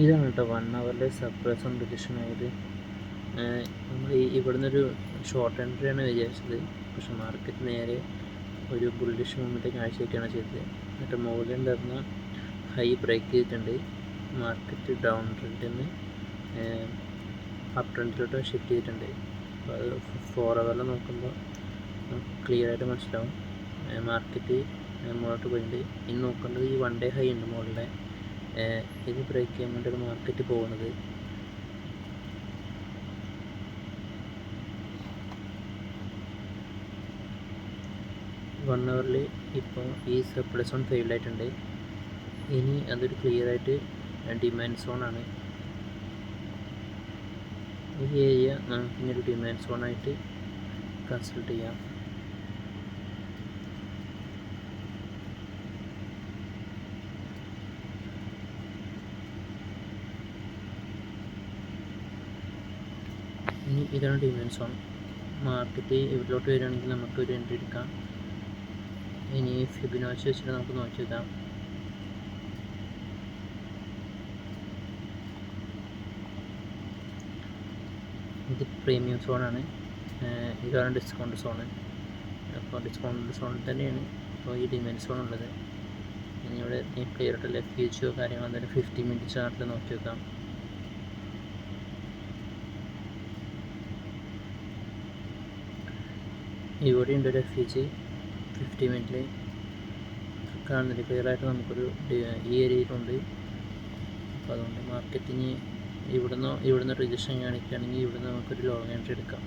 ഇതാണ് കേട്ടോ 1 ഹവറിലെ suppression rejection ആയത്. നമ്മൾ ഇവിടുന്നൊരു ഷോർട്ട് എൻട്രിയാണ് വിചാരിച്ചത്, പക്ഷെ മാർക്കറ്റ് നേരെ ഒരു ബുള്ളിഷ് മൂവ്മെൻറ്റ് കാഴ്ചവെക്കുകയാണ് ചെയ്തത്. എന്നിട്ട് മുകളിലുണ്ടായിരുന്ന ഹൈ ബ്രേക്ക് ചെയ്തിട്ടുണ്ട്. മാർക്കറ്റ് ഡൗൺ ട്രെൻഡിൽ നിന്ന് അപ്പ് ട്രെൻഡിലോട്ട് ഷിഫ്റ്റ് ചെയ്തിട്ടുണ്ട്. അപ്പോൾ അത് 4 ഹവറിൽ നോക്കുമ്പോൾ ക്ലിയർ ആയിട്ട് മനസ്സിലാവും. മാർക്കറ്റ് മുകളിലോട്ട് പോയിട്ടുണ്ട്. ഇനി നോക്കേണ്ടത് ഈ 1 ഡേ ഹൈ ഉണ്ട് മുകളിലെ, ഇത് ബ്രേക്ക് ചെയ്യാൻ വേണ്ടിയാണ് മാർക്കറ്റ് പോകുന്നത്. വൺ ഹവറിൽ ഇപ്പോൾ ഈ സപ്ലൈ സോൺ ഫെയിൽഡ് ആയിട്ടുണ്ട്. ഇനി അതൊരു ക്ലിയർ ആയിട്ട് ഡിമാൻഡ് സോണാണ്. ഈ ഏരിയ നമുക്ക് ഇനി ഒരു ഡിമാൻഡ് സോണായിട്ട് കൺസിഡർ ചെയ്യാം. ഇനി ഇതാണ് ഡിമാൻഡ് സോൺ. മാർക്കറ്റ് ഇവിടോട്ട് വരികയാണെങ്കിൽ നമുക്കൊരു എൻട്രി എടുക്കാം. ഇനി ഫിബൊനാച്ചി വെച്ചിട്ട് നമുക്ക് നോക്കി വെക്കാം. ഇത് പ്രീമിയം സോണാണ്, ഇതാണ് ഡിസ്കൗണ്ട് സോണ്. അപ്പോൾ ഡിസ്കൗണ്ട് സോണിൽ തന്നെയാണ് ഇപ്പോൾ ഈ ഡിമാൻഡ് സോൺ ഉള്ളത്. ഇനി ഇവിടെ ക്ലിയർ ആയിട്ടുള്ള FHO കാര്യങ്ങൾ എന്തായാലും 50 മിനിറ്റ് ചാർട്ടിൽ നോക്കി വെക്കാം. ഇവിടെ ഉണ്ട് ഒരു FH 50 മിനിറ്റിൽ കാണുന്നില്ല, ക്ലിയർ ആയിട്ട് നമുക്കൊരു ഈ ഏരിയയിലുണ്ട്. അപ്പോൾ അതുകൊണ്ട് മാർക്കറ്റിന് ഇവിടുന്ന് റിജക്ഷൻ കാണിക്കുകയാണെങ്കിൽ ഇവിടുന്ന് നമുക്കൊരു ലോങ് എൻട്രി എടുക്കാം.